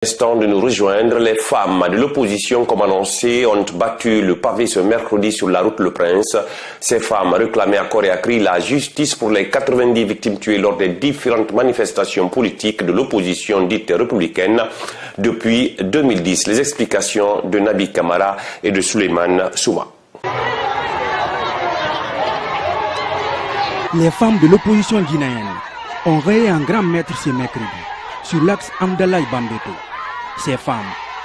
Instant de nous rejoindre, les femmes de l'opposition, comme annoncé, ont battu le pavé ce mercredi sur la route Le Prince. Ces femmes réclamaient à corps et à cri la justice pour les 90 victimes tuées lors des différentes manifestations politiques de l'opposition dite républicaine depuis 2010. Les explications de Nabi Kamara et de Souleymane Souma. Les femmes de l'opposition guinéenne ont rayé un grand mètre ce mercredi sur l'axe Amdalaï-Bambeto. Ces femmes,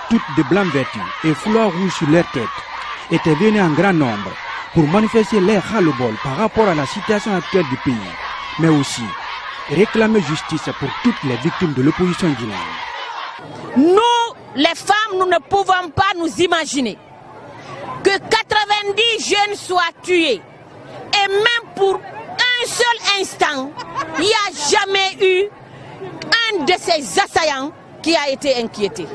toutes de blanc vêtues et foulards rouges sur leur tête, étaient venues en grand nombre pour manifester leur ras-le-bol par rapport à la situation actuelle du pays, mais aussi réclamer justice pour toutes les victimes de l'opposition guinéenne. Nous, les femmes, nous ne pouvons pas nous imaginer que 90 jeunes soient tués. Et même pour un seul instant, il n'y a jamais eu un de ces assaillants qui a été inquiété.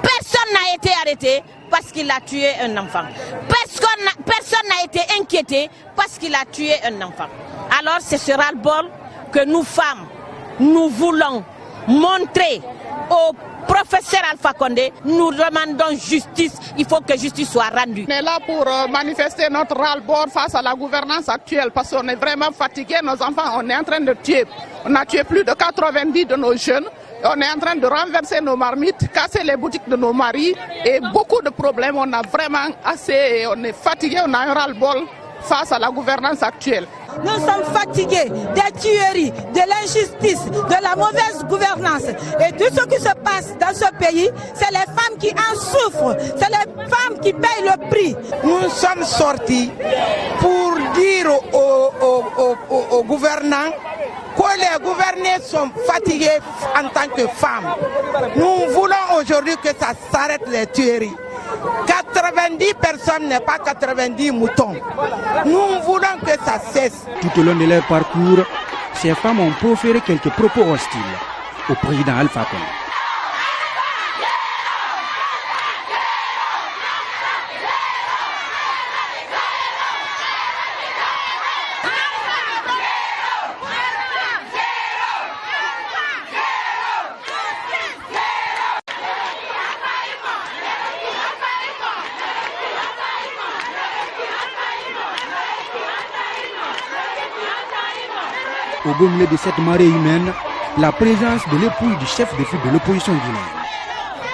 Personne n'a été arrêté parce qu'il a tué un enfant. Personne n'a été inquiété parce qu'il a tué un enfant. Alors ce sera le bol que nous femmes, nous voulons montrer au professeur Alpha Condé. Nous demandons justice, il faut que justice soit rendue. On est là pour manifester notre ras-le-bol face à la gouvernance actuelle parce qu'on est vraiment fatigué, nos enfants, on est en train de tuer. On a tué plus de 90 de nos jeunes. On est en train de renverser nos marmites, casser les boutiques de nos maris et beaucoup de problèmes. On a vraiment assez, on est fatigué, on a un ras-le-bol face à la gouvernance actuelle. Nous sommes fatigués des tueries, de l'injustice, de la mauvaise gouvernance. Et tout ce qui se passe dans ce pays, c'est les femmes qui en souffrent, c'est les femmes qui payent le prix. Nous sommes sortis pour dire aux gouvernants que les gouvernés sont fatigués en tant que femmes. Nous voulons aujourd'hui que ça s'arrête les tueries. 90 personnes n'est pas 90 moutons. Nous voulons que ça cesse. Tout au long de leur parcours, ces femmes ont proféré quelques propos hostiles au président Alpha Condé. Au beau milieu de cette marée humaine, la présence de l'épouse du chef de file de l'opposition guinéenne,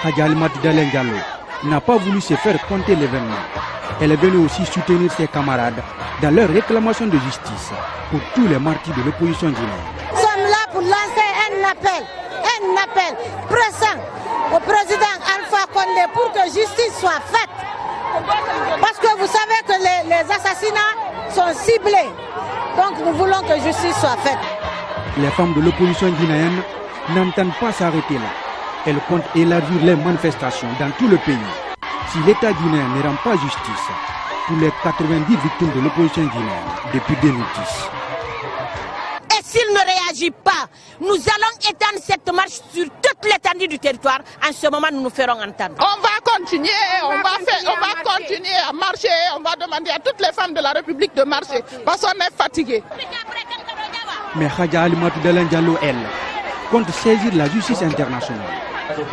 Hadja Alimatu Dalen Diallo, n'a pas voulu se faire compter l'événement. Elle est venue aussi soutenir ses camarades dans leur réclamation de justice pour tous les martyrs de l'opposition guinéenne. Nous sommes là pour lancer un appel pressant au président Alpha Condé pour que justice soit faite. Parce que vous savez que les assassinats sont ciblés. Donc nous voulons que justice soit faite. Les femmes de l'opposition guinéenne n'entendent pas s'arrêter là. Elles comptent élargir les manifestations dans tout le pays. Si l'État guinéen ne rend pas justice pour les 90 victimes de l'opposition guinéenne depuis 2010. Et s'il ne réagit pas, nous allons étendre cette marche sur toute l'étendue du territoire. En ce moment, nous nous ferons entendre. On va continuer, on va continuer à marcher. On va demander à toutes les femmes de la République de marcher parce qu'on est fatigués. Mais Hadja Alimatu Dalen Diallo, elle, compte saisir la justice internationale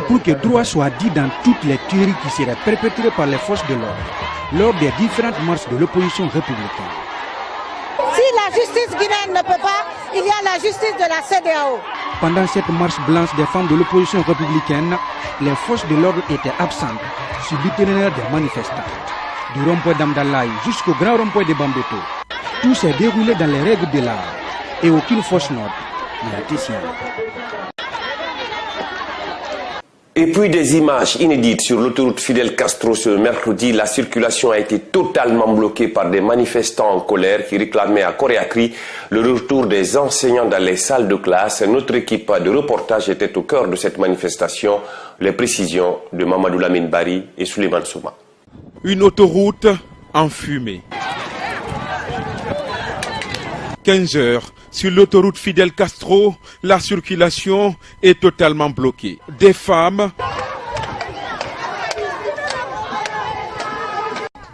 pour que droit soit dit dans toutes les tueries qui seraient perpétrées par les forces de l'ordre lors des différentes marches de l'opposition républicaine. Si la justice guinéenne ne peut pas, il y a la justice de la CEDEAO. Pendant cette marche blanche des femmes de l'opposition républicaine, les forces de l'ordre étaient absentes sur l'itinéraire des manifestants. Du rond-point d'Amdalaï jusqu'au grand rond-point de Bambeto, tout s'est déroulé dans les règles de l'art et aucune fausse note n'a été signalée. Et puis des images inédites sur l'autoroute Fidel Castro ce mercredi. La circulation a été totalement bloquée par des manifestants en colère qui réclamaient à corps et à cri le retour des enseignants dans les salles de classe. Notre équipe de reportage était au cœur de cette manifestation. Les précisions de Mamadou Lamine Bari et Souleymane Souma. Une autoroute en fumée. 15 heures. Sur l'autoroute Fidel Castro, la circulation est totalement bloquée. Des femmes,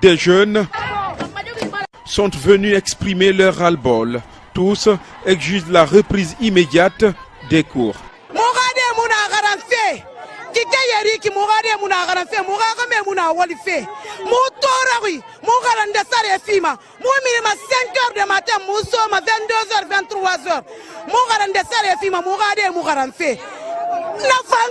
des jeunes sont venus exprimer leur ras-le-bol. Tous exigent la reprise immédiate des cours. kike yeri ki mugade muna garan fe mugaga me muna wali fe mu torawi mu garan de sare fima mu mi ma 5h du matin mu soma 22h 23h mu garan de sare fima mugade mu garan fe nafal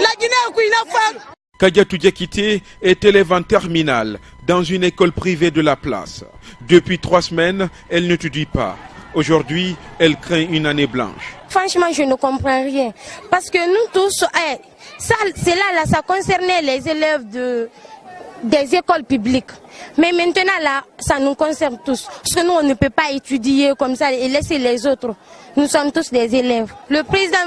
la Guinée ku nafal. Kadiatou Diakité est élève en terminale dans une école privée de la place. Depuis 3 semaines, elle n'étudie pas. Aujourd'hui, elle craint une année blanche. Franchement, je ne comprends rien. Parce que nous tous, ça concernait les élèves des écoles publiques. Mais maintenant, là, ça nous concerne tous. Parce que nous, on ne peut pas étudier comme ça et laisser les autres. Nous sommes tous des élèves. Le président,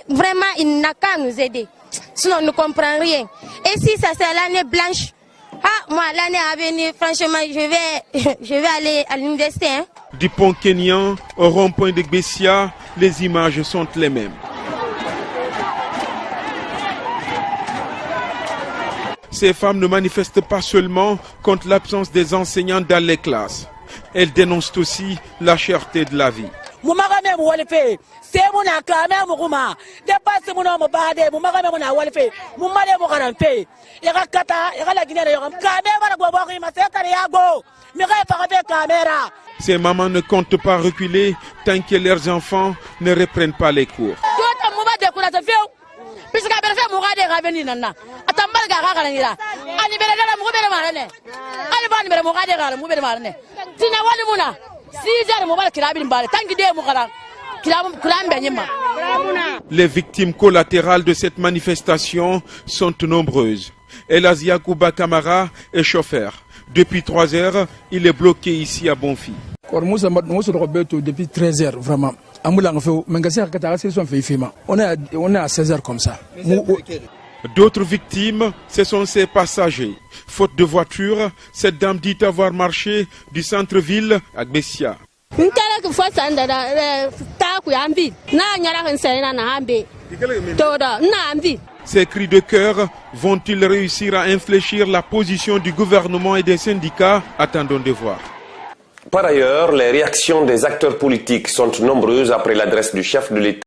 vraiment, il n'a qu'à nous aider. Sinon, on ne comprend rien. Et si ça c'est l'année blanche, moi, l'année à venir, franchement, je vais aller à l'université. Hein. Du pont kényan au rond-point de Gbessia, les images sont les mêmes. Ces femmes ne manifestent pas seulement contre l'absence des enseignants dans les classes. Elles dénoncent aussi la cherté de la vie. Ces mamans ne comptent pas reculer tant que leurs enfants ne reprennent pas les cours. Les victimes collatérales de cette manifestation sont nombreuses. Elas Yakouba Kamara est chauffeur. Depuis 3 heures, il est bloqué ici à Bonfi. Depuis 13 heures, vraiment. On est à 16 heures comme ça. D'autres victimes, ce sont ces passagers. Faute de voiture, cette dame dit avoir marché du centre-ville à Gbessia. Ces cris de cœur vont-ils réussir à infléchir la position du gouvernement et des syndicats? Attendons de voir. Par ailleurs, les réactions des acteurs politiques sont nombreuses après l'adresse du chef de l'État.